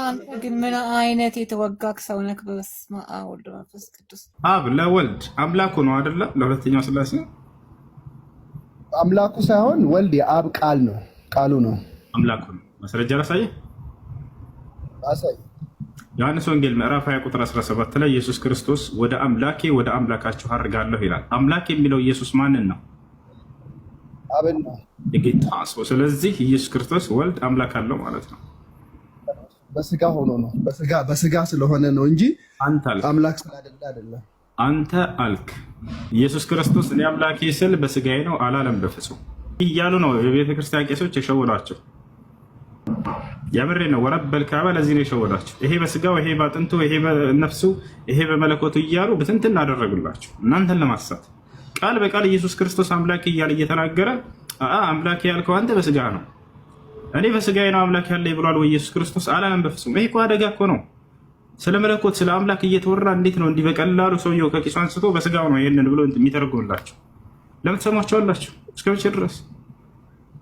አንተ ግን ምን አይነት የተወጋክ ሰው ነክ? በስመ አብ ወወልድ ወመንፈስ ቅዱስ። አብ ለወልድ አምላኩ ነው አይደለ? ለሁለተኛው ሥላሴ አምላኩ ሳይሆን ወልድ የአብ ቃል ነው፣ ቃሉ ነው፣ አምላኩ ነው። ማስረጃ ላሳይ። ዮሐንስ ወንጌል ምዕራፍ 20 ቁጥር 17 ላይ ኢየሱስ ክርስቶስ ወደ አምላኬ ወደ አምላካችሁ አድርጋለሁ ይላል። አምላክ የሚለው ኢየሱስ ማንን ነው? አብን ነው፣ የጌታ ሰው። ስለዚህ ኢየሱስ ክርስቶስ ወልድ አምላክ አለው ማለት ነው። በስጋ ሆኖ ነው፣ በስጋ ስለሆነ ነው እንጂ አንተ አምላክ ስላደለ አይደለም። አንተ አልክ ኢየሱስ ክርስቶስ እኔ አምላኬ ስል በስጋዬ ነው አላለም በፍጹም እያሉ ነው የቤተ ክርስቲያን ቄሶች የሸወዷቸው። የምሬ ነው። ወረበል ካባ ለዚህ ነው የሸወዷቸው። ይሄ በስጋው፣ ይሄ በአጥንቱ፣ ይሄ በነፍሱ፣ ይሄ በመለኮቱ እያሉ ብትንትን አደረጉላቸው እናንተን ለማሳት። ቃል በቃል ኢየሱስ ክርስቶስ አምላኬ እያለ እየተናገረ አምላኬ ያልከው አንተ በስጋ ነው፣ እኔ በስጋዬ ነው አምላክ ያለኝ ብሏል ወይ ኢየሱስ ክርስቶስ? አላለም በፍጹም። ይሄ እኮ አደጋ እኮ ነው። ስለ መለኮት ስለ አምላክ እየተወራ እንዴት ነው እንዲህ በቀላሉ ሰውየው ከቂሱ አንስቶ በስጋው ነው ይሄንን ብሎ የሚተረጉምላቸው? ለምን ትሰሟቸዋላችሁ? እስከ መቼ ድረስ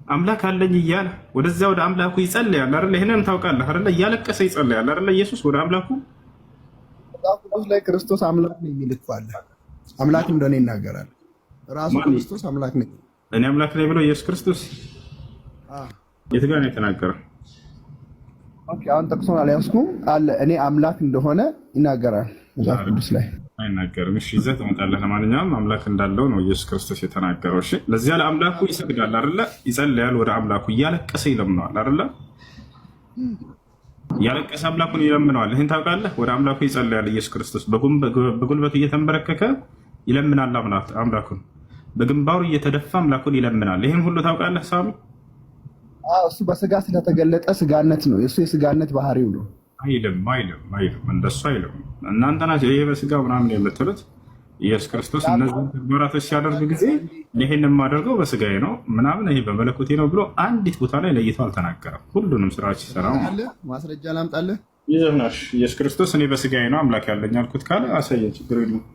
አምላክ አለኝ እያለ ወደዛ ወደ አምላኩ ይጸልያል አይደል? ይሄንን ታውቃለህ አይደል? እያለቀሰ ይጸልያል አይደል? ኢየሱስ ወደ አምላኩ ቅዱስ ላይ ክርስቶስ አምላክ ነው የሚል እኮ አለ። አምላክ እንደሆነ ይናገራል ራሱ ክርስቶስ አምላክ ነው። እኔ አምላክ ነኝ ብሎ ኢየሱስ ክርስቶስ የት ጋር ነው የተናገረው? ኦኬ አሁን ጠቅሶን አልያዝኩም አለ እኔ አምላክ እንደሆነ ይናገራል መጽሐፍ ቅዱስ ላይ አይናገርም። እሺ ይዘህ ትመጣለህ። ለማንኛውም አምላክ እንዳለው ነው ኢየሱስ ክርስቶስ የተናገረው። እሺ ለዚያ ለአምላኩ ይሰግዳል አይደለ? ይጸልያል፣ ወደ አምላኩ እያለቀሰ ይለምነዋል አይደለ? እያለቀሰ አምላኩን ይለምነዋል። ይህን ታውቃለህ? ወደ አምላኩ ይጸልያል ኢየሱስ ክርስቶስ በጉልበቱ እየተንበረከከ ይለምናል አምላኩን፣ በግንባሩ እየተደፋ አምላኩን ይለምናል። ይህን ሁሉ ታውቃለህ ሳሚ? እሱ በስጋ ስለተገለጠ ስጋነት ነው የእሱ የስጋነት ባህሪው ነው። አይልም እንደሱ አይልም። እናንተ ናቸው ይሄ በስጋ ምናምን የምትሉት። ኢየሱስ ክርስቶስ እነዚህ ተግባራቶች ሲያደርግ ጊዜ ይሄን የማደርገው በስጋዬ ነው ምናምን ይሄ በመለኮቴ ነው ብሎ አንዲት ቦታ ላይ ለይቶ አልተናገረም። ሁሉንም ስራዎች ሲሰራ ማስረጃ ላምጣልህ። ይዘናሽ ኢየሱስ ክርስቶስ እኔ በስጋዬ ነው አምላክ ያለኝ አልኩት ካለ አሳየኝ፣ ችግር የለውም።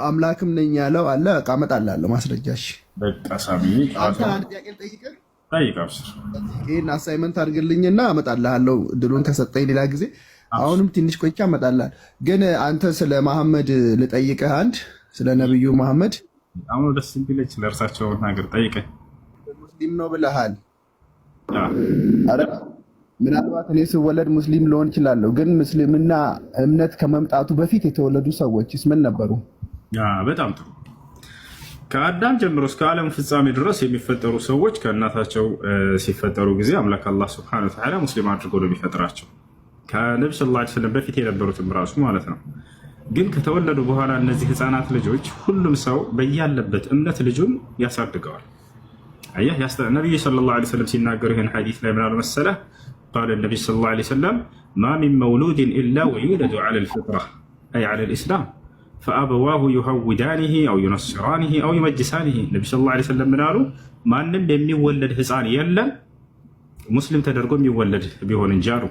አምላክም ነኝ ያለው አለ። በቃ እመጣልሃለሁ ማስረጃሽ። በቃ ሳሚ አንተ አንድ ጥያቄ ልጠይቅህ። ይህን አሳይመንት አድርግልኝና እመጣልሃለሁ ድሉን ከሰጠኝ ሌላ ጊዜ። አሁንም ትንሽ ቆይቼ እመጣልሃለሁ። ግን አንተ ስለ መሐመድ ልጠይቅህ፣ አንድ ስለ ነቢዩ መሐመድ አሁን ደስ ቢለኝ ለእርሳቸው ነገር ጠይቀኝ። ሙስሊም ነው ብለሃል። ምናልባት እኔ ስወለድ ሙስሊም ልሆን እችላለሁ፣ ግን ሙስሊምና እምነት ከመምጣቱ በፊት የተወለዱ ሰዎችስ ምን ነበሩ? በጣም ጥሩ። ከአዳም ጀምሮ እስከ ዓለም ፍጻሜ ድረስ የሚፈጠሩ ሰዎች ከእናታቸው ሲፈጠሩ ጊዜ አምላክ አላህ ሱብሓነሁ ወተዓላ ሙስሊም አድርጎ ነው የሚፈጥራቸው። ከነቢ ሰለላሁ ዐለይሂ ወሰለም በፊት የነበሩትም ራሱ ማለት ነው። ግን ከተወለዱ በኋላ እነዚህ ህፃናት ልጆች ሁሉም ሰው በያለበት እምነት ልጁን ያሳድገዋል። አየህ ነቢዩ ሰለላሁ ዐለይሂ ወሰለም ሲናገሩ ይህን ሐዲስ ላይ ምን አሉ መሰለህ? ቃለ ነቢዩ ሰለላሁ ዐለይሂ ወሰለም ማ ሚን መውሉድን ኢላ ወዩለዱ ዐለል ፊጥራ አይ ዐለል ኢስላም ፈአበዋሁ ዩሀውዳኒሂ አው ዩነስራኒሂ አው ዩመጅሳኒሂ። ነቢ ሰለላሁ ዐለይሂ ወሰለም ምን አሉ? ማንም የሚወለድ ህፃን የለም ሙስሊም ተደርጎ የሚወለድ ቢሆን እንጂ አሉ።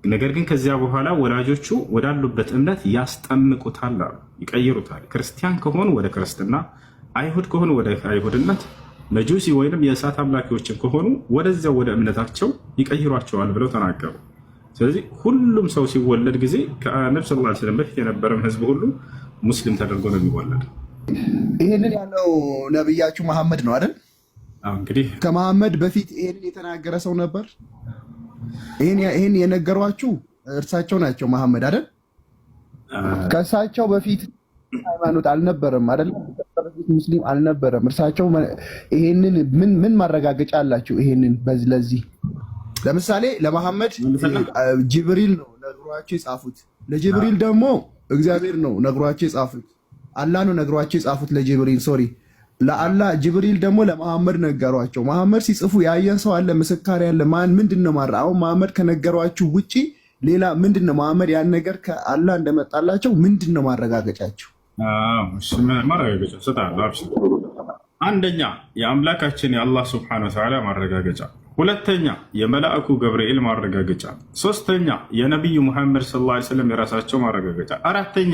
ነገር ግን ከዚያ በኋላ ወላጆቹ ወዳሉበት እምነት ያስጠምቁታል አሉ፣ ይቀይሩታል። ክርስቲያን ከሆኑ ወደ ክርስትና፣ አይሁድ ከሆኑ ወደ አይሁድነት፣ መጁሲ ወይንም የእሳት አምላኪዎችን ከሆኑ ወደዚያው ወደ እምነታቸው ይቀይሯቸዋል ብለው ተናገሩ። ስለዚህ ሁሉም ሰው ሲወለድ ጊዜ ከነብዩ ሰለላሁ ዐለይሂ ወሰለም በፊት የነበረም ህዝብ ሁሉ ሙስሊም ተደርጎ ነው የሚወለድ። ይህንን ያለው ነብያችሁ መሐመድ ነው አይደል? እንግዲህ ከመሐመድ በፊት ይህንን የተናገረ ሰው ነበር? ይህን የነገሯችሁ እርሳቸው ናቸው መሐመድ አይደል? ከእሳቸው በፊት ሃይማኖት አልነበረም አይደል? ሙስሊም አልነበረም። እርሳቸው ይህንን ምን ማረጋገጫ አላቸው? ይህንን ለዚህ ለምሳሌ ለመሐመድ ጅብሪል ነው ነግሯቸው የጻፉት፣ ለጅብሪል ደግሞ እግዚአብሔር ነው ነግሯቸው የጻፉት፣ አላህ ነው ነግሯቸው የጻፉት ለጅብሪል ሶሪ ለአላህ። ጅብሪል ደግሞ ለመሐመድ ነገሯቸው። መሐመድ ሲጽፉ ያየን ሰው አለ? ምስካሪ ያለ ማን? ምንድነው ማራ አሁን መሐመድ ከነገሯችሁ ውጪ ሌላ ምንድነው? መሐመድ ያን ነገር ከአላህ እንደመጣላቸው ምንድነው ማረጋገጫቸው? ማረጋገጫ ሰጣላችሁ። አንደኛ የአምላካችን የአላህ ሱብሓነሁ ወተዓላ ማረጋገጫ፣ ሁለተኛ የመላእኩ ገብርኤል ማረጋገጫ፣ ሶስተኛ የነቢዩ ሙሐመድ ሰለላሁ ዐለይሂ ወሰለም የራሳቸው ማረጋገጫ፣ አራተኛ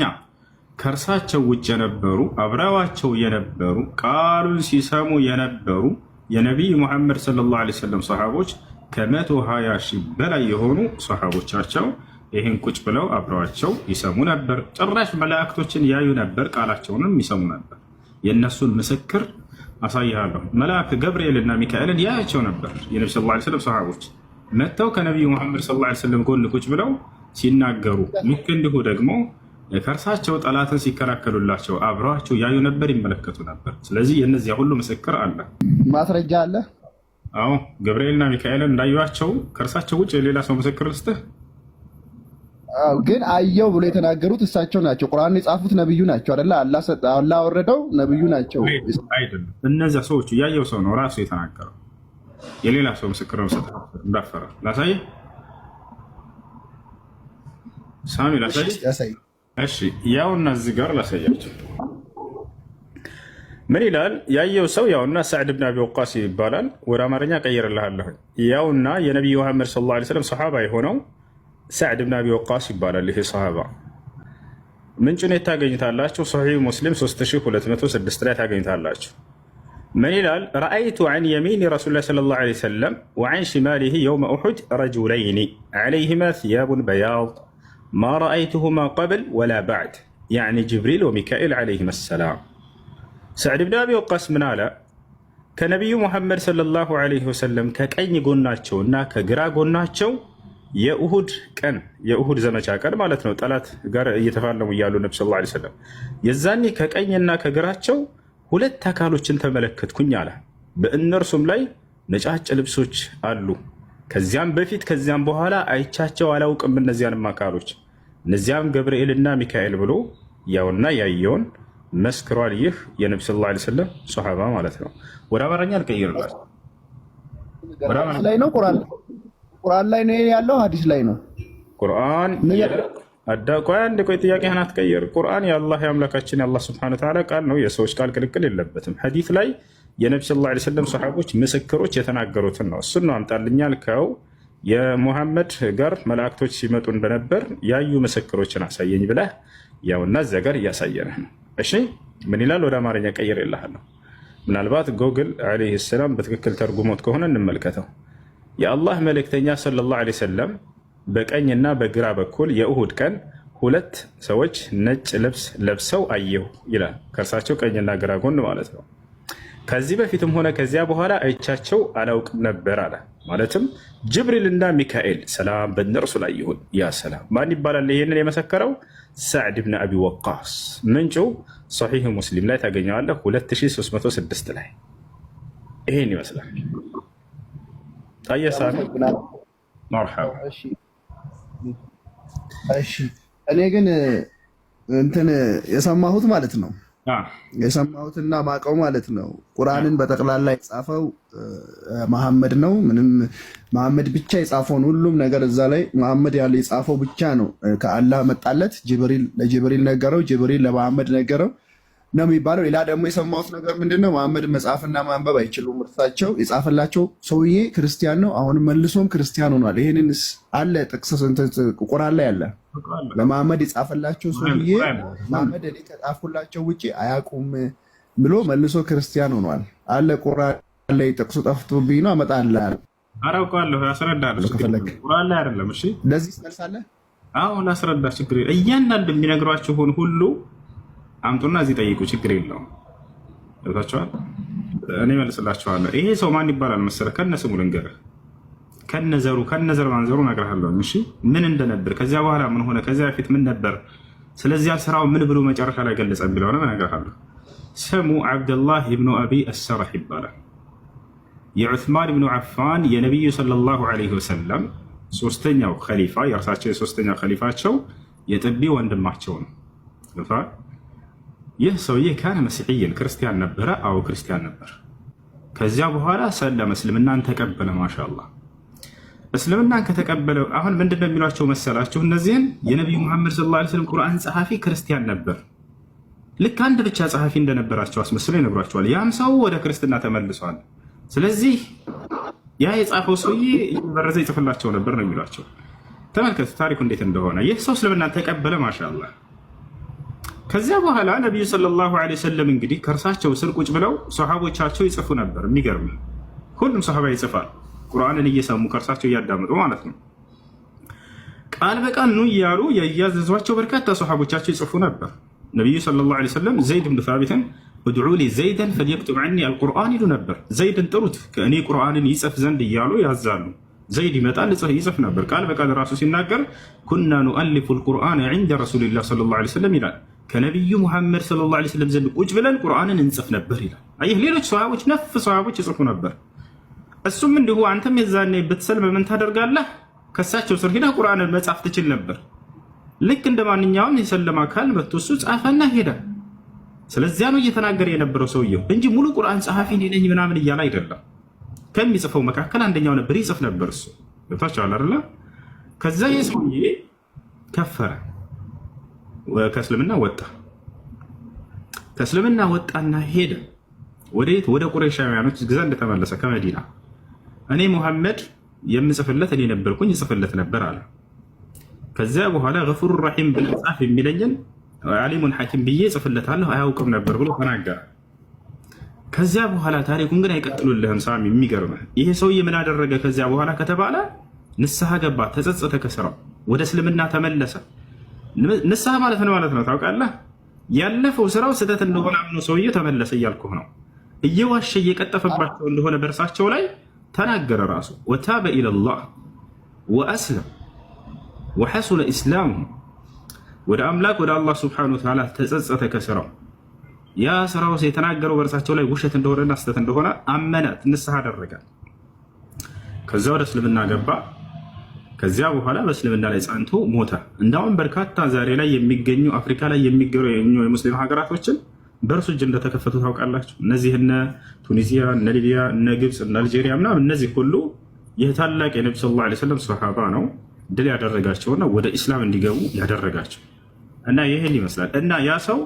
ከእርሳቸው ውጭ የነበሩ አብረዋቸው የነበሩ ቃሉን ሲሰሙ የነበሩ የነቢዩ ሙሐመድ ሰለላሁ ዐለይሂ ወሰለም ሰሃቦች ከ120 ሺህ በላይ የሆኑ ሰሃቦቻቸው ይህን ቁጭ ብለው አብረዋቸው ይሰሙ ነበር። ጭራሽ መላእክቶችን ያዩ ነበር፣ ቃላቸውንም ይሰሙ ነበር። የእነሱን ምስክር አሳይሃለሁ። መላእክት ገብርኤልና ሚካኤልን ያያቸው ነበር። የነቢ ስ ላ ስለም ሰሃቦች መጥተው ከነቢዩ ሙሐመድ ስ ላ ስለም ጎን ቁጭ ብለው ሲናገሩ፣ ልክ እንዲሁ ደግሞ ከእርሳቸው ጠላትን ሲከላከሉላቸው አብረዋቸው ያዩ ነበር፣ ይመለከቱ ነበር። ስለዚህ የእነዚያ ሁሉ ምስክር አለ፣ ማስረጃ አለ። አዎ ገብርኤልና ሚካኤልን እንዳዩቸው ከእርሳቸው ውጭ የሌላ ሰው ምስክር ልስጥህ? ግን አየው ብሎ የተናገሩት እሳቸው ናቸው። ቁርአን የጻፉት ነብዩ ናቸው አይደለ? አላህ አወረደው ነብዩ ናቸው አይደለም። እነዚያ ሰዎቹ ያየው ሰው ነው ራሱ የተናገረው። የሌላ ሰው ምስክር ነው። እንዳፈራ ላሳየህ ሳሚ፣ ላሳየህ። እሺ ያውና እዚህ ጋር ላሳያቸው። ምን ይላል? ያየው ሰው ያውና ሰዕድ ብን አቢ ወቃስ ይባላል። ወደ አማርኛ ቀይርልሃለሁ። ያውና የነቢዩ መሐመድ ሰለላሁ ዐለይሂ ወሰለም ሰሓባ የሆነው ሰዕድ ብን አቢ ወቃስ ይባላል። ይሄ ሰሓባ ምንጩን የት ታገኝታላችሁ? ሶሒህ ሙስሊም 3206 ላይ ታገኝታላችሁ። ምን ይላል? ረአይቱ ዐን የሚኒ ረሱሊላህ ሰለላሁ ዐለይሂ ወሰለም ወዐን ሽማሊሂ የውመ ኡሑድ ረጁለይኒ ዐለይሂማ ሲያቡን በያድ ማ ረአይቱሁማ ቀብል ወላ ባዕድ ያዕኒ ጅብሪል ወሚካኤል ዐለይሂማ ሰላም። ሰዕድ ብን አቢ ወቃስ ምን አለ? ከነቢዩ ሙሐመድ ሰለላሁ ዐለይሂ ወሰለም ከቀኝ ጎናቸውና ከግራ ጎናቸው የኡሁድ ቀን የኡሁድ ዘመቻ ቀን ማለት ነው። ጠላት ጋር እየተፋለሙ እያሉ ነቢ ሰለላሁ ዐለይሂ ወሰለም የዛኔ ከቀኝና ከግራቸው ሁለት አካሎችን ተመለከትኩኝ አለ። በእነርሱም ላይ ነጫጭ ልብሶች አሉ። ከዚያም በፊት ከዚያም በኋላ አይቻቸው አላውቅም እነዚያንም አካሎች። እነዚያም ገብርኤልና ሚካኤል ብሎ ያውና ያየውን መስክሯል። ይህ የነቢ ሰለላሁ ዐለይሂ ወሰለም ሶሓባ ማለት ነው። ወደ አማርኛ አልቀይርላችሁ። ላይ ነው ቁርአን ላይ ነው ያለው፣ ሀዲስ ላይ ነው ቁርአን ቆይ አንድ ቆይ፣ ጥያቄህን አትቀይር። ቁርአን የአላህ የአምላካችን የአላህ ስብሐነ ወተዓላ ቃል ነው። የሰዎች ቃል ቅልቅል የለበትም። ሐዲስ ላይ የነቢ ሰለላሁ ዐለይሂ ወሰለም ሰሓቦች ምስክሮች የተናገሩትን ነው። እሱን ነው አምጣልኝ ያልከው። የሙሐመድ ጋር መላእክቶች ሲመጡ እንደነበር ያዩ ምስክሮችን አሳየኝ ብለህ ያውና እዚያ ጋር እያሳየንህ ነው። እሺ ምን ይላል? ወደ አማርኛ ቀይር የለሃለሁ። ምናልባት ጎግል ዐለይሂ ሰላም በትክክል ተርጉሞት ከሆነ እንመልከተው። የአላህ መልእክተኛ ሰለላሁ ዐለይሂ ወሰለም በቀኝና በግራ በኩል የኡሁድ ቀን ሁለት ሰዎች ነጭ ልብስ ለብሰው አየሁ ይላል። ከእርሳቸው ቀኝና ግራ ጎን ማለት ነው። ከዚህ በፊትም ሆነ ከዚያ በኋላ አይቻቸው አላውቅም ነበር አለ። ማለትም ጅብሪልና ሚካኤል ሰላም በእነርሱ ላይ ይሁን። ያ ሰላም ማን ይባላል? ይህንን የመሰከረው ሰዕድ ብን አቢ ወቃስ። ምንጩ ሶሒህ ሙስሊም ላይ ታገኘዋለህ 2306 ላይ። ይሄን ይመስላል። ጠየሳ መርሐባ። እሺ እኔ ግን እንትን የሰማሁት ማለት ነው የሰማሁትና ማቀው ማለት ነው ቁርአንን በጠቅላላ የጻፈው መሐመድ ነው። ምንም መሐመድ ብቻ የጻፈውን ሁሉም ነገር እዛ ላይ መሐመድ ያለ የጻፈው ብቻ ነው። ከአላህ መጣለት፣ ለጅብሪል ነገረው፣ ጅብሪል ለመሐመድ ነገረው ነው የሚባለው። ሌላ ደግሞ የሰማሁት ነገር ምንድነው? መሐመድ መጻፍና ማንበብ አይችሉም። እርሳቸው የጻፈላቸው ሰውዬ ክርስቲያን ነው። አሁንም መልሶም ክርስቲያን ሆኗል። ይሄንንስ አለ ጥቅስ ቁርአን ላይ አለ። ለመሐመድ የጻፈላቸው ሰውዬ መሐመድ እኔ ከጻፍኩላቸው ውጭ አያውቁም ብሎ መልሶ ክርስቲያን ሆኗል። አለ ቁርአን ላይ ጥቅሱ ጠፍቶብኝ ነው አመጣልሃለሁ። አራውቃለሁ፣ ያስረዳለሁ። ቁርአን ላይ አይደለም። እሺ ለዚህ ትመልሳለህ? አዎ ላስረዳ፣ ችግር የለም። እያንዳንዱ የሚነግሯችሁን ሁሉ አምጡና እዚህ ጠይቁ፣ ችግር የለውም። ገብታችኋል? እኔ መልስላችኋለሁ። ይሄ ሰው ማን ይባላል መሰለህ? ከነስሙ ልንገርህ፣ ከነዘር ማንዘሩ እነግርሃለሁ። እሺ ምን እንደነበር፣ ከዚያ በኋላ ምን ሆነ፣ ከዚያ በፊት ምን ነበር፣ ስለዚያ ስራው ምን ብሎ መጨረሻ ላይ ገለጸ ቢለሆነ እነግርሃለሁ። ስሙ ዓብደላህ ብኑ አቢ አሰረሕ ይባላል። የዑስማን ብኑ ዓፋን የነቢዩ ሰለላሁ ዐለይሂ ወሰለም ሶስተኛው ኸሊፋ፣ የእርሳቸው የሶስተኛው ኸሊፋቸው የጥቢ ወንድማቸው ነው። ይህ ሰውዬ ካነ መሲሕይን ክርስቲያን ነበረ። አዎ ክርስቲያን ነበር። ከዚያ በኋላ ሰለመ፣ እስልምናን ተቀበለ። ማሻአላህ እስልምናን ከተቀበለ አሁን ምንድነው የሚሏቸው መሰላችሁ? እነዚህን የነቢዩ መሐመድ ሰለላሁ ዐለይሂ ወሰለም ቁርአን ጸሐፊ ክርስቲያን ነበር። ልክ አንድ ብቻ ጸሐፊ እንደነበራቸው አስመስለው ይነግሯቸዋል። ያም ሰው ወደ ክርስትና ተመልሷል። ስለዚህ ያ የጻፈው ሰውዬ በረዘ ይጽፍላቸው ነበር ነው የሚሏቸው። ተመልከቱ ታሪኩ እንዴት እንደሆነ። ይህ ሰው እስልምናን ተቀበለ። ማሻአላህ ከዚያ በኋላ ነቢዩ ሰለላሁ ዐለይሂ ወሰለም እንግዲህ ከእርሳቸው ስር ቁጭ ብለው ሰሃቦቻቸው ይጽፉ ነበር። የሚገርም ሁሉም ሰሃባ ይጽፋል። ቁርአንን እየሰሙ ከእርሳቸው እያዳመጡ ማለት ነው። ቃል በቃል ነው እያሉ የያዘዟቸው በርካታ ሰሓቦቻቸው ይጽፉ ነበር። ነቢዩ ሰለላሁ ዐለይሂ ወሰለም ዘይድ ብን ሳቢትን እድዑ ሊ ዘይደን ፈልየክቱብ ዐኒ አልቁርአን ይሉ ነበር። ዘይድን ጥሩት ከእኔ ቁርአንን ይጽፍ ዘንድ እያሉ ያዛሉ። ዘይድ ይመጣል ይጽፍ ነበር። ቃል በቃል ራሱ ሲናገር ኩና ኑአሊፉ ልቁርአን ዐንደ ረሱሊላህ ሰለላሁ ዐለይሂ ወሰለም ይላል። ከነቢዩ ሙሐመድ ሰለላሁ ዐለይሂ ወሰለም ዘንድ ቁጭ ብለን ቁርአንን እንጽፍ ነበር ይላል። አየህ ሌሎች ሰሃቦች ነፍ ሰሃቦች ይጽፉ ነበር። እሱም እንዲሁ አንተም የዛኔ ብትሰልም ምን ታደርጋለህ? ከሳቸው ስር ሄዳ ቁርአንን መጻፍ ትችል ነበር። ልክ እንደ ማንኛውም የሰለማ አካል መጥቶ እሱ ጻፈና ሄደ። ስለዚያ ነው እየተናገረ የነበረው ሰውየው እንጂ ሙሉ ቁርአን ጸሐፊ ነኝ ምናምን እያለ አይደለም። ከሚጽፈው መካከል አንደኛው ነበር፣ ይጽፍ ነበር እሱ። ገብታችኋል አይደለ? ከዛ የሰውዬ ከፈረ፣ ከእስልምና ወጣ። ከእስልምና ወጣና ሄደ ወዴት? ወደ ቁረይሻውያኖች ግዛ እንደተመለሰ ከመዲና እኔ ሙሐመድ የምጽፍለት እኔ ነበርኩኝ ይጽፍለት ነበር አለ። ከዚያ በኋላ ገፉር ረሒም ብለህ ጻፍ የሚለኝን ዓሊሙን ሐኪም ብዬ ጽፍለታለሁ አያውቅም ነበር ብሎ ተናገረ። ከዚያ በኋላ ታሪኩን ግን አይቀጥሉልህም ሳሚ። የሚገርምህ ይሄ ሰውዬ ምን አደረገ ከዚያ በኋላ ከተባለ ንስሐ ገባ፣ ተጸጸተ፣ ከስራው ወደ እስልምና ተመለሰ። ንስሐ ማለት ነው ታውቃለህ? ያለፈው ስራው ስህተት እንደሆነ አምኖ ሰውዬው ተመለሰ እያልኩህ ነው። እየዋሸ እየቀጠፈባቸው እንደሆነ በእርሳቸው ላይ ተናገረ ራሱ። ወታበ ኢለላህ ወአስለም ወሐሱነ ኢስላሙ ወደ አምላክ ወደ አላህ ስብሐነሁ ወተዓላ ተጸጸተ ከስራው። ያ ስራው የተናገረው በእርሳቸው ላይ ውሸት እንደሆነና ስህተት እንደሆነ አመነ፣ ንስሐ አደረገ። ከዛ ወደ እስልምና ገባ። ከዚያ በኋላ በእስልምና ላይ ጸንቶ ሞተ። እንዳውም በርካታ ዛሬ ላይ የሚገኙ አፍሪካ ላይ የሚገኙ የሙስሊም ሀገራቶችን በእርሱ እጅ እንደተከፈቱ ታውቃላችሁ። እነዚህ እነ ቱኒዚያ፣ እነ ሊቢያ፣ እነ ግብፅ፣ እነ አልጄሪያ ምናምን እነዚህ ሁሉ ይህ ታላቅ የነቢ ሰለላሁ ዐለይሂ ወሰለም ሰሃባ ነው ድል ያደረጋቸውና ወደ ኢስላም እንዲገቡ ያደረጋቸው እና ይህን ይመስላል። እና ያ ሰው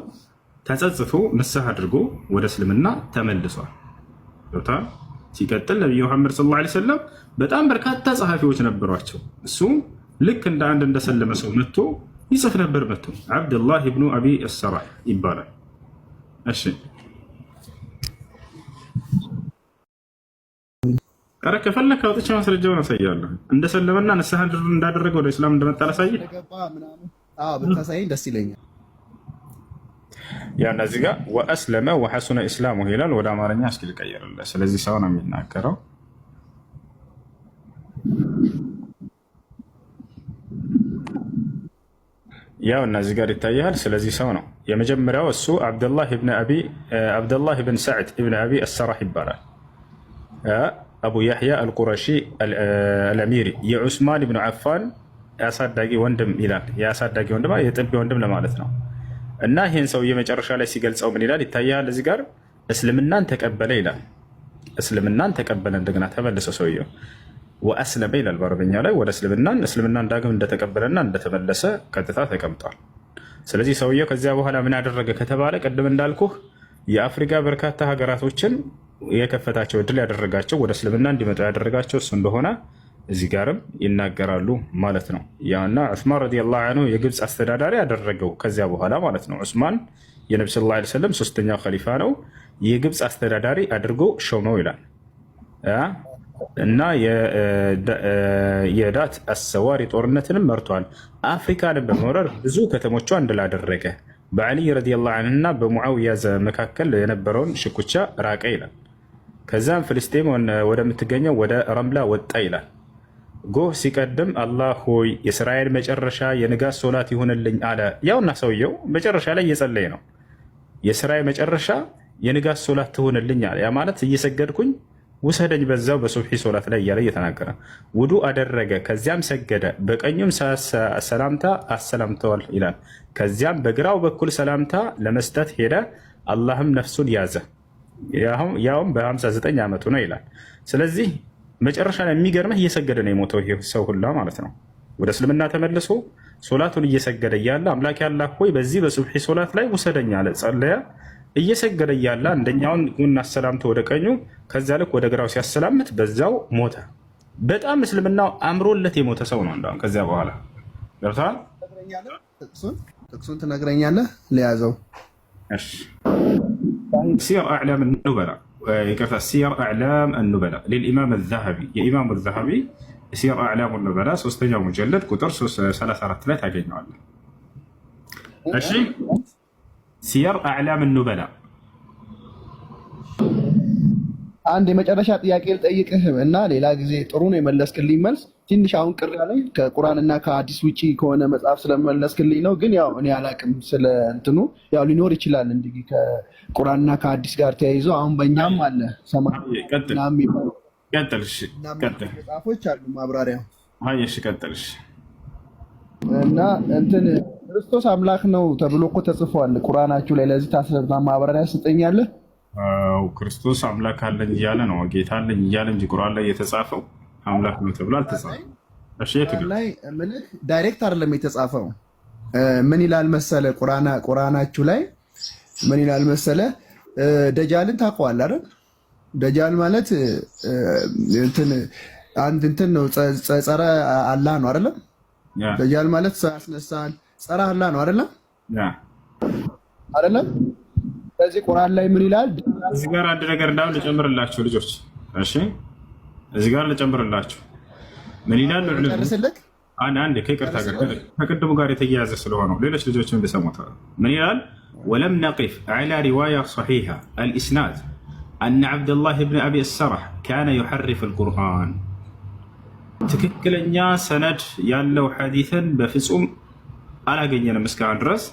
ተጸጽቶ ንስሐ አድርጎ ወደ እስልምና ተመልሷል። ሲቀጥል ነቢዩ መሐመድ ሰለላሁ ዐለይሂ ወሰለም በጣም በርካታ ጸሐፊዎች ነበሯቸው። እሱ ልክ እንደ አንድ እንደሰለመ ሰው መጥቶ ይጽፍ ነበር። መጥቶ አብደላህ ብኑ አቢ አሰራህ ይባላል። እሺ ኧረ ከፈለክ አውጥቼ ማስረጃውን አሳያለሁ። እንደሰለመና ንስሐ እንዳደረገ ወደ እስላም እንደመጣ ላሳይህ። ብታሳይኝ ደስ ይለኛል። ያ እዚህ ጋር ወአስለመ ወሐሱነ ኢስላሙ ይላል። ወደ አማርኛ እስኪ ልቀይርልህ። ስለዚህ ሰው ነው የሚናገረው። ያው እዚህ ጋር ይታያል። ስለዚህ ሰው ነው። የመጀመሪያው እሱ አብደላህ ብን ሰዕድ ብን አቢ አሰራህ ይባላል። አቡ ያሕያ አልቁረሺ አልአሚሪ የዑስማን ብን ዓፋን የአሳዳጊ ወንድም ይላል። የአሳዳጊ ወንድም የጥቢ ወንድም ለማለት ነው። እና ይህን ሰው የመጨረሻ ላይ ሲገልጸው ምን ይላል ይታያል። እዚህ ጋር እስልምናን ተቀበለ ይላል። እስልምናን ተቀበለ እንደገና ተመለሰ ሰውየው። ወአስለመ ይላል በአረበኛ ላይ ወደ እስልምናን ዳግም እንደተቀበለና እንደተመለሰ ቀጥታ ተቀምጧል። ስለዚህ ሰውየው ከዚያ በኋላ ምን ያደረገ ከተባለ ቅድም እንዳልኩህ የአፍሪካ በርካታ ሀገራቶችን የከፈታቸው እድል ያደረጋቸው ወደ እስልምና እንዲመጡ ያደረጋቸው እሱ እንደሆነ እዚህ ጋርም ይናገራሉ ማለት ነው። ያና ዑስማን ረዲየላሁ ዐንሁ የግብፅ አስተዳዳሪ ያደረገው ከዚያ በኋላ ማለት ነው። ዑስማን የነቢ ሰለላሁ ዐለይሂ ወሰለም ሶስተኛው ኸሊፋ ነው። የግብፅ አስተዳዳሪ አድርጎ ሾመው ይላል። እና የዳት አሰዋሪ ጦርነትንም መርቷል። አፍሪካንን በመውረር ብዙ ከተሞቿ እንድላደረገ በዓሊ ረዲየላሁ ዐንሁና በሙዓውያ መካከል የነበረውን ሽኩቻ ራቀ ይላል። ከዛም ፍልስጤም ወደምትገኘው ወደ ረምላ ወጣ ይላል። ጎህ ሲቀድም አላህ ሆይ የስራዬን መጨረሻ የንጋት ሶላት ይሁንልኝ አለ። ያውና ሰውየው መጨረሻ ላይ እየጸለየ ነው። የስራዬ መጨረሻ የንጋት ሶላት ትሁንልኝ አለ። ያ ማለት እየሰገድኩኝ ውሰደኝ በዛው በሱብሒ ሶላት ላይ እያለ እየተናገረ ውዱ አደረገ። ከዚያም ሰገደ። በቀኙም ሰላምታ አሰላምተዋል ይላል። ከዚያም በግራው በኩል ሰላምታ ለመስጠት ሄደ። አላህም ነፍሱን ያዘ። ያውም በ59 ዓመቱ ነው ይላል። ስለዚህ መጨረሻ ላይ የሚገርምህ እየሰገደ ነው የሞተው ይሄ ሰው ሁላ ማለት ነው። ወደ እስልምና ተመልሶ ሶላቱን እየሰገደ እያለ አምላክ ያላህ ሆይ በዚህ በሱብሒ ሶላት ላይ ውሰደኝ አለ። ጸለየ። እየሰገደ እያለ አንደኛውን ጎን አሰላምቶ ወደ ቀኙ፣ ከዚያ ልክ ወደ ግራው ሲያሰላምት በዛው ሞተ። በጣም እስልምናው አምሮለት የሞተ ሰው ነው። እንደውም ከዚያ በኋላ ገብተዋል። ጥቅሱን ትነግረኛለህ? ለያዘው ሲር አዕላም ኑበላ ይቅርታ ሲየር አዕላም አኑበላ ለልኢማም አልዛሀቢ የኢማሙ አልዛሀቢ ሲየር አዕላም አኑበላ ሶስተኛው ሙጀለድ ቁጥር 34 ላይ ታገኘዋለህ። እሺ ሲየር አዕላም አኑበላ። አንድ የመጨረሻ ጥያቄ ልጠይቅህ እና ሌላ ጊዜ ጥሩ ነው የመለስክልኝ መልስ። ትንሽ አሁን ቅር ያለኝ ከቁርአንና ከሐዲስ ውጪ ከሆነ መጽሐፍ ስለመለስክልኝ ነው። ግን ያው እኔ አላቅም ስለ እንትኑ ያው ሊኖር ይችላል እንዲህ ከቁርአንና ከሐዲስ ጋር ተያይዞ አሁን በእኛም አለ መጽሐፎች አሉ ማብራሪያ። እሺ ቀጥልሽ እና እንትን ክርስቶስ አምላክ ነው ተብሎ እኮ ተጽፏል ቁርአናችሁ ላይ። ለዚህ ታስረዳ ማብራሪያ ስጠኛለህ? ክርስቶስ አምላክ አለኝ እያለ ነው ጌታ አለኝ እያለ እንጂ ቁርአን ላይ የተጻፈው አምላክ ነው ተብሎ አልተጻፈም። እሺ ላይ ምልክ ዳይሬክት አይደለም የተጻፈው። ምን ይላል መሰለ ቁርአናችሁ ላይ ምን ይላል መሰለ? ደጃልን ታውቀዋለህ አይደል? ደጃል ማለት እንትን ነው፣ ጸረ አላህ ነው አይደለም? ደጃል ማለት ሰው ያስነሳል፣ ጸረ አላህ ነው አይደለም? አይደለም? በዚህ ቁርአን ላይ ምን ይላል? እዚህ ጋር አንድ ነገር እንዳው ልጨምርላችሁ ልጆች። እሺ እዚህ ጋር ልጨምርላችሁ ምን ይላል? አንድ ከይቅርታ ጋር ከቅድሙ ጋር የተያያዘ ስለሆነው ሌሎች ልጆችም እንዲሰሙት ምን ይላል? ወለም ነቂፍ ዐላ ሪዋያ ሰሒሐ አልኢስናድ አነ ዐብደላህ ብን አቢ ሰረሕ ካነ ዩሐርፍ አልቁርአን። ትክክለኛ ሰነድ ያለው ሐዲትን በፍጹም አላገኘንም እስካሁን ድረስ።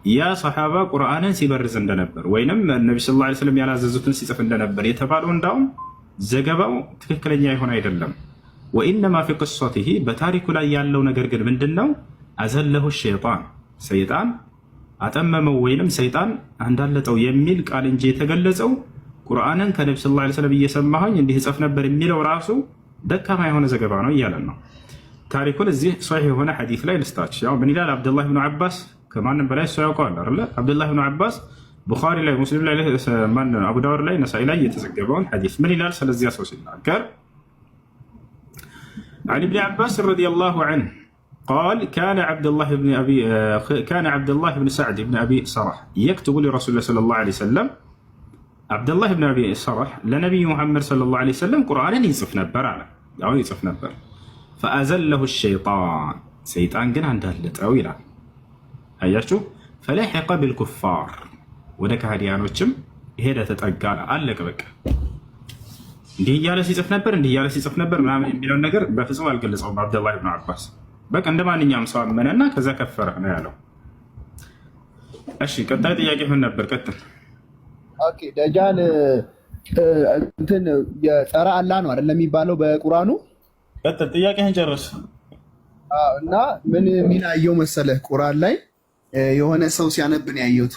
ያ ሰሓባ ቁርአንን ሲበርዝ እንደነበር ወይንም ነቢ ስ ላ ስለም ያላዘዙትን ሲጽፍ እንደነበር የተባለው እንዳውም ዘገባው ትክክለኛ ይሆን አይደለም። ወኢነማ ፊ ቅሶቲሂ በታሪኩ ላይ ያለው ነገር ግን ምንድን ነው? አዘለሁ ሸይጣን ሰይጣን አጠመመው ወይንም ሰይጣን አንዳለጠው የሚል ቃል እንጂ የተገለጸው ቁርአንን ከነቢ ስ ላ ስለም እየሰማሁኝ እንዲህ እጽፍ ነበር የሚለው ራሱ ደካማ የሆነ ዘገባ ነው እያለን ነው። ታሪኩን እዚህ ሶሒህ የሆነ ሐዲስ ላይ ልስታችሁ። ያው ምን ይላል? አብዱላህ ብኑ ዓባስ ከማንም በላይ እሱ ያውቀዋል አይደለ? አብዱላህ ብኑ ዓባስ ቡኻሪ ላይ፣ ሙስሊም ላይ፣ አቡ ዳውድ ላይ፣ ነሳኢ ላይ የተዘገበውን ሐዲስ ምን ይላል? ስለዚያ ሰው ሲናገር عن ابن عباس رضي الله عنه قال كان عبد الله بن سعد بن ابي سرح يكتب لرسول الله صلى الله عليه وسلم. عبد الله بن ابي سرح لنبي محمد صلى الله عليه وسلم قرآنا يصف نبر على او يصف نبر فأزله الشيطان سيطان كان عنده التأويل አያችሁ ፈለሐቀ ቢልኩፋር ወደ ከሃዲያኖችም ሄደ ተጠጋለ አለቀ በቃ። እንዲህ እያለ ሲጽፍ ነበር ምናምን የሚለውን ነገር በፍጹም አልገለጸውም አብዱላህ ብን ዓባስ። በቃ እንደ ማንኛውም ሰው አመነና ከዛ ከፈረ ነው ያለው። እሺ ቀጣይ ጥያቄ ምን ነበር? ቀጥል። ኦኬ ደጃል እንትን የጸረ አላህ ነው አይደል የሚባለው በቁርአኑ? ቀጥል፣ ጥያቄህን ጨርስ። እና ምን አየው መሰለህ ቁርአን ላይ የሆነ ሰው ሲያነብን ያየሁት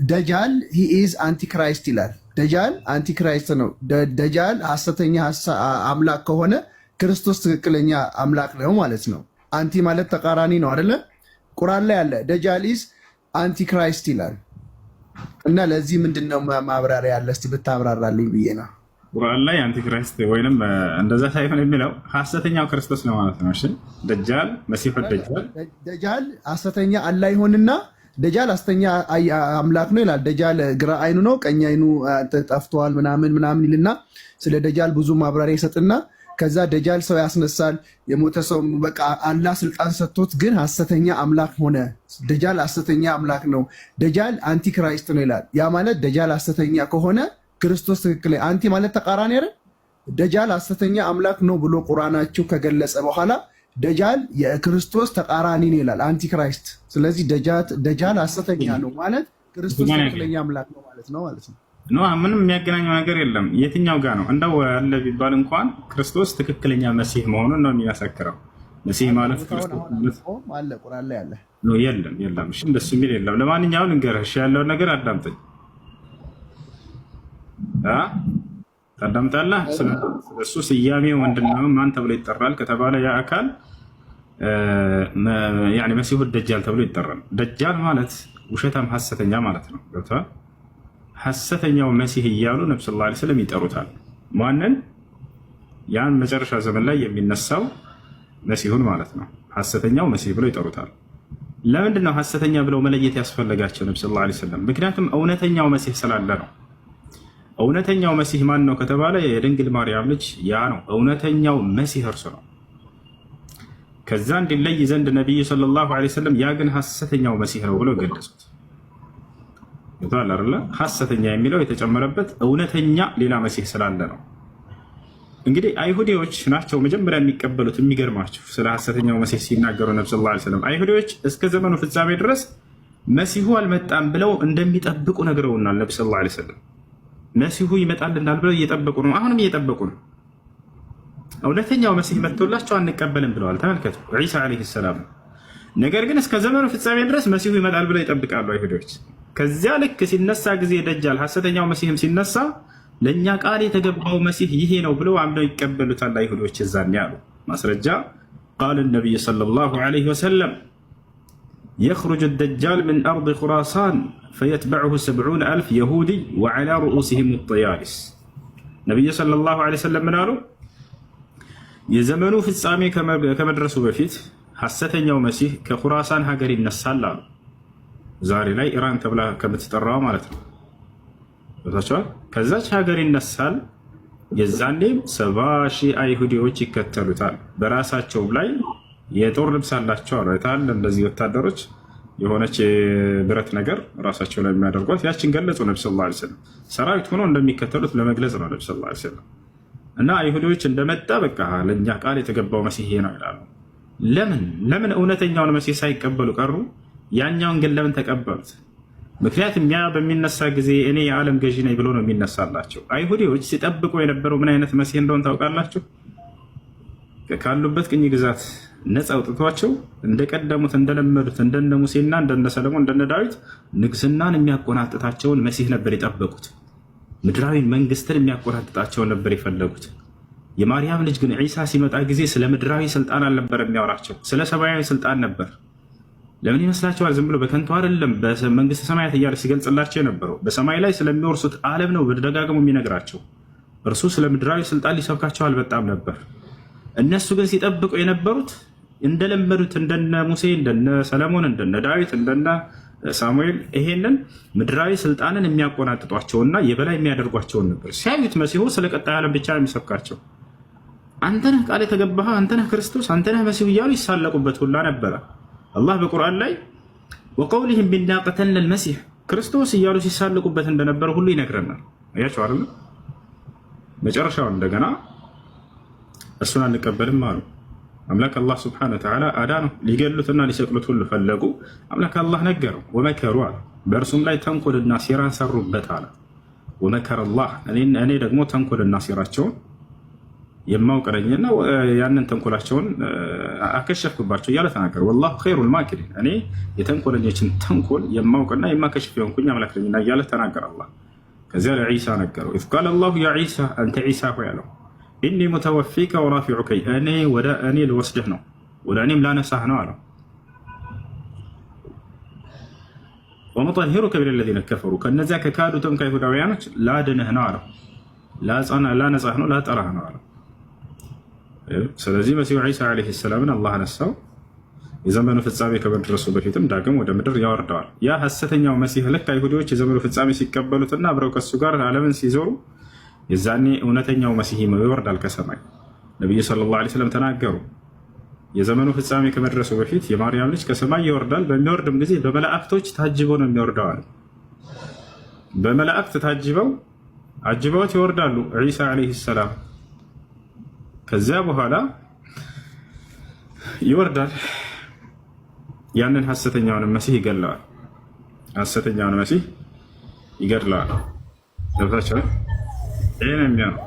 ደጃል ሂ ኢዝ አንቲክራይስት ይላል። ደጃል አንቲክራይስት ነው። ደጃል ሐሰተኛ አምላክ ከሆነ ክርስቶስ ትክክለኛ አምላክ ነው ማለት ነው። አንቲ ማለት ተቃራኒ ነው አይደለ? ቁርአን ላይ አለ ደጃል ኢዝ አንቲክራይስት ይላል። እና ለዚህ ምንድነው ማብራሪያ ያለ? እስቲ ብታብራራልኝ ብዬ ነው። ቁርአን ላይ አንቲክራይስት ወይንም እንደዛ ሳይሆን የሚለው ሐሰተኛው ክርስቶስ ነው ማለት ነው። እሺ ደጃል መሲሑ ደጃል ሐሰተኛ አላህ ይሆንና ደጃል ሐሰተኛ አምላክ ነው ይላል። ደጃል ግራ አይኑ ነው ቀኝ አይኑ ጠፍቷል ምናምን ይልና ስለ ደጃል ብዙ ማብራሪያ ይሰጥና ከዛ ደጃል ሰው ያስነሳል። የሞተ ሰው በቃ አላህ ስልጣን ሰጥቶት ግን ሐሰተኛ አምላክ ሆነ። ደጃል ሐሰተኛ አምላክ ነው፣ ደጃል አንቲክራይስት ነው ይላል። ያ ማለት ደጃል ሐሰተኛ ከሆነ ክርስቶስ ትክክል፣ አንቲ ማለት ተቃራኒ አይደል? ደጃል ሐሰተኛ አምላክ ነው ብሎ ቁርአናችሁ ከገለጸ በኋላ ደጃል የክርስቶስ ተቃራኒ ነው ይላል፣ አንቲክራይስት። ስለዚህ ደጃል ሐሰተኛ ነው ማለት ክርስቶስ ትክክለኛ አምላክ ነው ማለት ነው ኖ ምንም የሚያገናኘው ነገር የለም። የትኛው ጋር ነው እንደው ያለ ቢባል እንኳን ክርስቶስ ትክክለኛ መሲህ መሆኑን ነው የሚመሰክረው። መሲህ ማለት ክርስቶስ አለ ቁርአን ላይ አለ ነው? የለም። እሺ እንደሱ የሚል የለም። ለማንኛውም እንገርህ እሺ ያለውን ነገር አዳምጠኝ። ታዳምጣለህ? ስለሱ ስያሜው ምንድነው? ማን ተብሎ ይጠራል ከተባለ ያ አካል ያኒ መሲሁ ደጃል ተብሎ ይጠራል። ደጃል ማለት ውሸታም ሐሰተኛ ማለት ነው። ገብቶሃል? ሐሰተኛው መሲህ እያሉ ነብዩ ሰለላሁ ዐለይሂ ወሰለም ይጠሩታል። ማንን? ያን መጨረሻ ዘመን ላይ የሚነሳው መሲሁን ማለት ነው። ሐሰተኛው መሲህ ብለው ይጠሩታል። ለምንድን ነው ሐሰተኛ ብለው መለየት ያስፈለጋቸው ነብዩ ሰለላሁ ዐለይሂ ወሰለም? ምክንያቱም እውነተኛው መሲህ ስላለ ነው። እውነተኛው መሲህ ማን ነው ከተባለ የድንግል ማርያም ልጅ ያ ነው። እውነተኛው መሲህ እርሱ ነው። ከዛ እንዲለይ ዘንድ ነቢዩ ሰለላሁ ዐለይሂ ወሰለም ያ ግን ሐሰተኛው መሲህ ነው ብለው ገለጹት። ይባል አይደለ? ሐሰተኛ የሚለው የተጨመረበት እውነተኛ ሌላ መሲህ ስላለ ነው። እንግዲህ አይሁዲዎች ናቸው መጀመሪያ የሚቀበሉት። የሚገርማቸው ስለ ሐሰተኛው መሲህ ሲናገሩ ነብዩ ሰለላሁ ዐለይሂ ወሰለም አይሁዲዎች እስከ ዘመኑ ፍጻሜ ድረስ መሲሁ አልመጣም ብለው እንደሚጠብቁ ነግረውናል። ነብዩ ሰለላሁ ዐለይሂ ወሰለም መሲሁ ይመጣልናል ብለው እየጠበቁ ነው። አሁንም እየጠበቁ ነው። እውነተኛው መሲህ መጥቶላቸው አንቀበልም ብለዋል። ተመልከቱ፣ ዒሳ ዐለይሂ ሰላም። ነገር ግን እስከ ዘመኑ ፍጻሜ ድረስ መሲሁ ይመጣል ብለው ይጠብቃሉ አይሁዶች። ከዚያ ልክ ሲነሳ ጊዜ ደጃል ሐሰተኛው መሲህም ሲነሳ ለእኛ ቃል የተገባው መሲህ ይሄ ነው ብለው አምነው ይቀበሉታል አይሁዶች። እዛን ያሉ ማስረጃ ቃል ነቢይ ሰለላሁ ዐለይሂ ወሰለም የኽሩጁ ደጃል ምን አርድ ኹራሳን ፈየትበዕሁ 70,000 የሁዲ ወዐላ ሩኡሲሂም ጠያሊስ። ነቢዩ ሰለላሁ ዐለይሂ ወሰለም ምን አሉ? የዘመኑ ፍጻሜ ከመድረሱ በፊት ሐሰተኛው መሲህ ከኹራሳን ሀገር ይነሳል አሉ። ዛሬ ላይ ኢራን ተብላ ከምትጠራው ማለት ነው። ከዛች ሀገር ይነሳል። የዛኔም 70,000 አይሁዲዎች ይከተሉታል። በራሳቸው ላይ የጦር ልብስ አላቸው አሉ። አይተሃል? እንደዚህ ወታደሮች የሆነች ብረት ነገር ራሳቸው ላይ የሚያደርጓት ያችን ገለጹ ነብዩ ሰለላሁ ዐለይሂ ወሰለም። ሰራዊት ሆኖ እንደሚከተሉት ለመግለጽ ነው ነብዩ ሰለላሁ ዐለይሂ ወሰለም። እና አይሁዶች እንደመጣ በቃ ለእኛ ቃል የተገባው መሲህ ነው ይላሉ። ለምን እውነተኛውን መሲህ ሳይቀበሉ ቀሩ? ያኛውን ግን ለምን ተቀበሉት? ምክንያቱም ያ በሚነሳ ጊዜ እኔ የዓለም ገዢ ነኝ ብሎ ነው የሚነሳላቸው። አይሁዲዎች ሲጠብቁ የነበረው ምን አይነት መሲህ እንደሆነ ታውቃላችሁ? ካሉበት ቅኝ ግዛት ነፃ አውጥቷቸው እንደቀደሙት እንደለመዱት እንደነ ሙሴና እንደነ ሰለሞን እንደነ ዳዊት ንግስናን የሚያቆናጥጣቸውን መሲህ ነበር የጠበቁት። ምድራዊ መንግስትን የሚያቆናጥጣቸውን ነበር የፈለጉት። የማርያም ልጅ ግን ዒሳ ሲመጣ ጊዜ ስለ ምድራዊ ስልጣን አልነበር የሚያወራቸው፣ ስለ ሰማያዊ ስልጣን ነበር። ለምን ይመስላችኋል? ዝም ብሎ በከንቱ አይደለም። በመንግስተ ሰማያት እያለ ሲገልጽላቸው የነበረው በሰማይ ላይ ስለሚወርሱት ዓለም ነው በደጋግሞ የሚነግራቸው። እርሱ ስለ ምድራዊ ስልጣን ሊሰብካቸው አልበጣም ነበር። እነሱ ግን ሲጠብቁ የነበሩት እንደለመዱት እንደነ ሙሴ እንደነ ሰለሞን እንደነ ዳዊት እንደነ ሳሙኤል ይሄንን ምድራዊ ስልጣንን የሚያቆናጥጧቸውና የበላይ የሚያደርጓቸውን ነበር። ሲያዩት መሲሁ ስለ ቀጣይ ዓለም ብቻ ነው የሚሰብካቸው። አንተነህ ቃል የተገባህ አንተነህ ክርስቶስ አንተነህ መሲሁ እያሉ ይሳለቁበት ሁላ ነበረ። አላህ በቁርአን ላይ ወቀውሊህም ቢና ቀተልነ ልመሲህ ክርስቶስ እያሉ ሲሳለቁበት እንደነበረ ሁሉ ይነግረናል። አያቸው አይደል? መጨረሻውን እንደገና እሱን አንቀበልም አሉ። አምላክ አላህ ስብሐነሁ ወተዓላ አዳነው። ሊገሉትና ሊሰቅሉት ሁሉ ፈለጉ። አምላክ አላህ ነገረው። ወመከሩ አለ፣ በእርሱም ላይ ተንኮልና ሴራን ሰሩበት አለ። ወመከረ አላህ፣ እኔ ደግሞ ተንኮልና ሴራቸውን የማውቅ ነኝና ያንን ተንኮላቸውን አከሸፍኩባቸው እያለ ተናገረ። ወላሁ ኸይሩል ማኪሪን፣ እኔ የተንኮለኞችን ተንኮል የማውቅና የማከሽፍ የሆንኩኝ አምላክ ነኝና እያለ ተናገረ አላህ። ከዚያ ለዒሳ ነገረው። ኢዝ ቃለ አላሁ ያ ዒሳ፣ አንተ ዒሳ ሆይ አለው ኢኒ ሙተወፊከ ወራፊዑከ፣ እኔ ወደ እኔ ልወስድህ ነው ወደ እኔም ላነሳህ ነው አለው። ወሙጠሂሩከ ሚነለዚነ ከፈሩ፣ ከነዚያ ከካዱትም ከይሁዳውያኖች ላድንህ ነው አለው። ላነጻህ ነው ላጠራህ ነው አለው። ስለዚህ መሲሁ ዒሳ ዓለይሂ ሰላምን አላህ አነሳው። የዘመኑ ፍጻሜ ከመድረሱ በፊትም ዳግም ወደ ምድር ያወርደዋል። ያ ሐሰተኛው መሲህ ልክ አይሁዶች የዘመኑ ፍጻሜ ሲቀበሉትና አብረው ከሱ ጋር ዓለምን ሲዞሩ የዛኔ እውነተኛው መሲህ ይወርዳል ከሰማይ። ነቢዩ ሰለላሁ ዐለይሂ ወሰለም ተናገሩ። የዘመኑ ፍጻሜ ከመድረሱ በፊት የማርያም ልጅ ከሰማይ ይወርዳል። በሚወርድም ጊዜ በመላእክቶች ታጅበው ነው የሚወርደዋል። በመላእክት አጅበውት ይወርዳሉ ዒሳ ዓለይሂ ሰላም። ከዚያ በኋላ ይወርዳል። ያንን ሐሰተኛውን መሲህ ይገለዋል። ሐሰተኛውን መሲህ ይገድለዋል። ገብታችኋል? ይህን የሚሆነው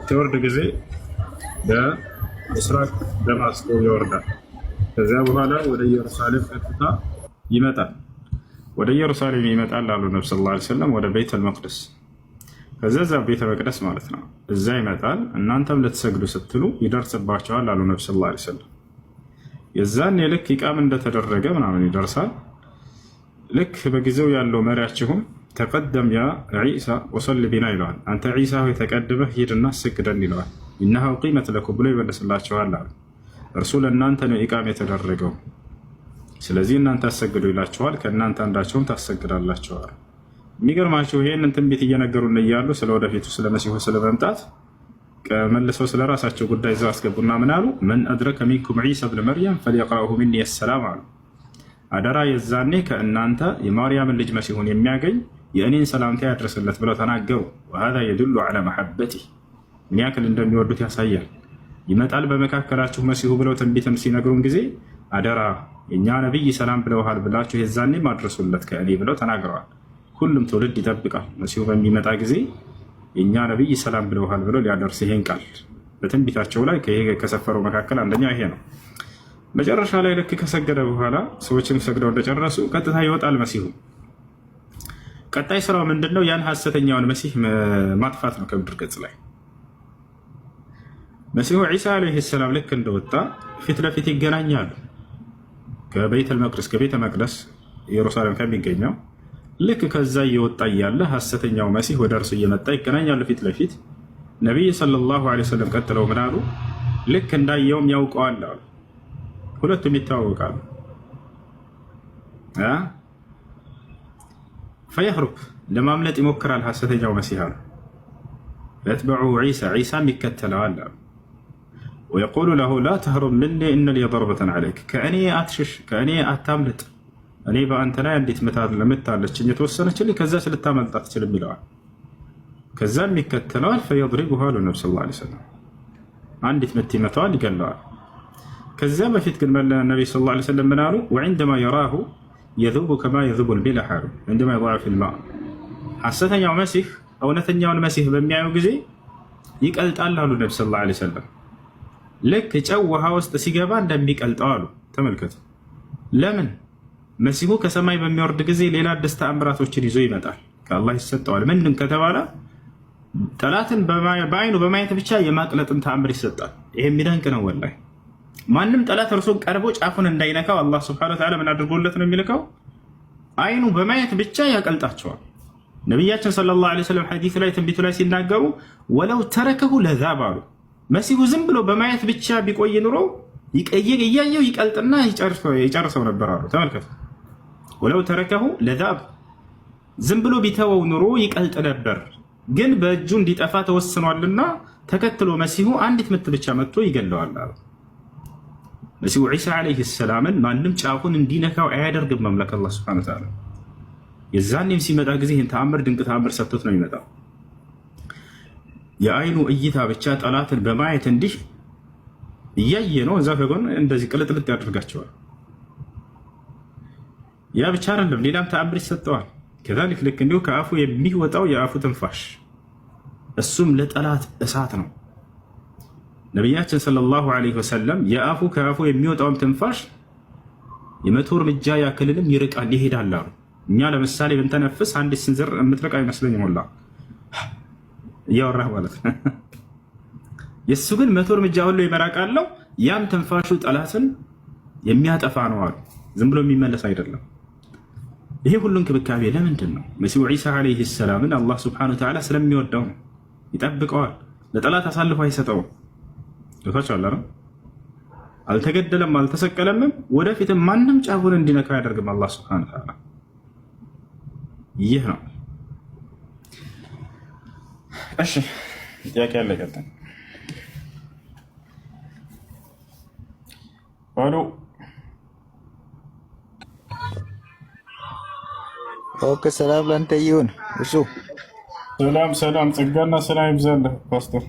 ሲወርድ ጊዜ በምስራቅ ደማስቆ ይወርዳል። ከዚያ በኋላ ወደ ኢየሩሳሌም ቀጥታ ይመጣል። ወደ ኢየሩሳሌም ይመጣል አሉ ነብዩ ሰለላሁ ዐለይሂ ወሰለም፣ ወደ ቤተል መቅደስ። ከዛ ቤተ መቅደስ ማለት ነው። እዛ ይመጣል። እናንተም ልትሰግዱ ስትሉ ይደርስባቸዋል አሉ ነብዩ ሰለላሁ ዐለይሂ ወሰለም። የዛን ልክ ኢቃም እንደተደረገ ምናምን ይደርሳል። ልክ በጊዜው ያለው መሪያችሁም ተቀደም ያ ዒሳ ወሰሊ ቢና ይለዋል። አንተ ዒሳ ሆይ ተቀድመህ ሂድና ስግደን ይለዋል። ኢነሃ ቂመት ለኩም ብሎ ይመልስላቸዋል አሉ። እርሱ ለእናንተ ነው ኢቃም የተደረገው፣ ስለዚህ እናንተ አሰግዱ ይላቸዋል። ከእናንተ አንዳቸውም ታሰግዳላቸዋል። የሚገርማቸው ይሄንን ትንቢት እየነገሩን እያሉ ስለ ወደፊቱ ስለ መሲሁ ስለመምጣት መልሰው ስለ ራሳቸው ጉዳይ እዛው አስገቡና ምን አሉ? መን አድረከ ሚንኩም ዒሳ ብነ መርየም ፈልየቅረእሁ ሚኒ ሰላም አሉ። አደራ የዛኔ ከእናንተ የማርያምን ልጅ መሲሁን የሚያገኝ የእኔን ሰላምታ ያድርስለት ብለው ተናገሩ። ወሀዛ የዱሉ ዐላ መሐበቲህ ምን ያክል እንደሚወዱት ያሳያል። ይመጣል በመካከላችሁ መሲሁ ብለው ትንቢትም ሲነግሩን ጊዜ አደራ የእኛ ነቢይ ሰላም ብለውሃል ብላችሁ የዛኔ ማድረሱለት ከእኔ ብለው ተናግረዋል። ሁሉም ትውልድ ይጠብቃል። መሲሁ በሚመጣ ጊዜ የእኛ ነቢይ ሰላም ብለውሃል ብለው ሊያደርስ ይሄን ቃል በትንቢታቸው ላይ ከሰፈረው መካከል አንደኛው ይሄ ነው። መጨረሻ ላይ ልክ ከሰገደ በኋላ ሰዎችም ሰግደው እንደጨረሱ ቀጥታ ይወጣል መሲሁ። ቀጣይ ስራው ምንድነው? ያን ሐሰተኛውን መሲህ ማጥፋት ነው ከምድር ገጽ ላይ። መሲሁ ዒሳ ዓለይሂ ሰላም ልክ እንደወጣ ፊት ለፊት ይገናኛሉ። ከቤተ መቅደስ ኢየሩሳሌም ከሚገኘው ልክ ከዛ እየወጣ እያለ ሐሰተኛው መሲህ ወደ እርሱ እየመጣ ይገናኛሉ ፊት ለፊት። ነቢይ ሰለላሁ ዐለይሂ ወሰለም ቀጥለው ምን አሉ? ልክ እንዳየውም ያውቀዋል አሉ። ሁለቱም ይተዋወቃሉ። ፈየህሩብ ለማምለጥ ይሞክራል ሐሰተኛው መሲህ አሉ። ፈየትበዑ ዒሳም ይከተለዋል አሉ። ወየቁሉ ለሁ ላ ተህሩብ ምኒ እነ ሊ ደርበተን ዐለይክ፣ ከእኔ አትሽሽ፣ ከእኔ አታምልጥ፣ እኔ በአንተ ላይ አንዲት ምት አለችኝ የተወሰነችልኝ፣ ከዛች ልታመልጥ አትችልም ይለዋል። ከዛም ይከተለዋል። ፈየድሪቡሃ አሉ ነቢ ሰለላሁ ዐለይሂ ወሰለም፣ አንዲት ምት ይመታዋል፣ ይገለዋል። ከዚያ በፊት ግን ነቢ ሰለላሁ ዐለይሂ ወሰለም ምን አሉ? ወዕንደማ የራሁ የዙቡ ከማ የዙቡ ልሚልሕ አሉ። ዕንደማ የضዑ ፊል ማእ፣ ሐሰተኛው መሲህ እውነተኛውን መሲህ በሚያዩ ጊዜ ይቀልጣል አሉ ነቢ ሰለላሁ ዐለይሂ ወሰለም። ልክ ጨው ውሃ ውስጥ ሲገባ እንደሚቀልጠው አሉ። ተመልከቱ። ለምን? መሲሁ ከሰማይ በሚወርድ ጊዜ ሌላ አዲስ ተአምራቶችን ይዞ ይመጣል፣ ከአላህ ይሰጠዋል። ምንድን ከተባለ ጠላትን በአይኑ በማየት ብቻ የማቅለጥን ተአምር ይሰጣል። ይሄ የሚደንቅ ነው ወላሂ። ማንም ጠላት እርሱን ቀርቦ ጫፉን እንዳይነካው አላህ ሱብሓነሁ ወተዓላ ምን አድርጎለት ነው የሚልከው? አይኑ በማየት ብቻ ያቀልጣቸዋል። ነቢያችን ሰለላሁ ዐለይሂ ወሰለም ሐዲስ ላይ ትንቢቱ ላይ ሲናገሩ ወለው ተረከሁ ለዛብ አሉ። መሲሁ ዝም ብሎ በማየት ብቻ ቢቆይ ኑሮ እያየው ይቀልጥና ይጨርሰው ነበር አሉ። ተመልከቱ። ወለው ተረከሁ ለዛብ፣ ዝም ብሎ ቢተወው ኑሮ ይቀልጥ ነበር፣ ግን በእጁ እንዲጠፋ ተወስኗልና ተከትሎ መሲሁ አንዲት ምት ብቻ መጥቶ ይገለዋል አሉ። መሲሁ ዒሳ ዓለይሂ ሰላምን ማንም ጫፉን እንዲነካው አያደርግም አምላክ አላህ ሱብሓነሁ ወተዓላ። የዛኔም ሲመጣ ጊዜ ይህን ተአምር ድንቅ ተአምር ሰጥቶት ነው የሚመጣው። የአይኑ እይታ ብቻ ጠላትን በማየት እንዲህ እያየ ነው እዛ ከጎን እንደዚህ ቅልጥልጥ ያደርጋቸዋል። ያ ብቻ አይደለም፣ ሌላም ተአምር ይሰጠዋል። ከዛሊክ ልክ እንዲሁ ከአፉ የሚወጣው የአፉ ትንፋሽ እሱም ለጠላት እሳት ነው። ነቢያችን ሰለላሁ ዐለይሂ ወሰለም ከአፉ የሚወጣውም ትንፋሽ የ100 እርምጃ ያክልንም ይርቃል ይሄዳል አሉ። እኛ ለምሳሌ ብንተነፍስ አንዲት ስንዝር የምትርቅ አይመስለኝም ሁላ እያወራህ ማለት ነው። የእሱ ግን 100 እርምጃ ሁሉ ይመራቃለው። ያም ትንፋሹ ጠላትን የሚያጠፋ ነው አሉ። ዝም ብሎ የሚመለስ አይደለም። ይሄ ሁሉ እንክብካቤ ለምንድን ነው? መሲሁ ዒሳ ዓለይሂ ሰላምን አላህ ሱብሓነሁ ወተዓላ ስለሚወደው ነው። ይጠብቀዋል፣ ለጠላት አሳልፎ አይሰጠውም። ገብቷችኋል አይደል? አልተገደለም፣ አልተሰቀለምም። ወደፊትም ማንም ጫፉን እንዲነካ ያደርግም አላህ ሱብሓነሁ ወተዓላ። ይህ ነው። እሺ ጥያቄ ያለ ቀጥታ አሎ። ኦኬ፣ ሰላም ላንተ ይሁን። እሱ ሰላም ጸጋና ሰላም ይብዛልህ ፓስተር።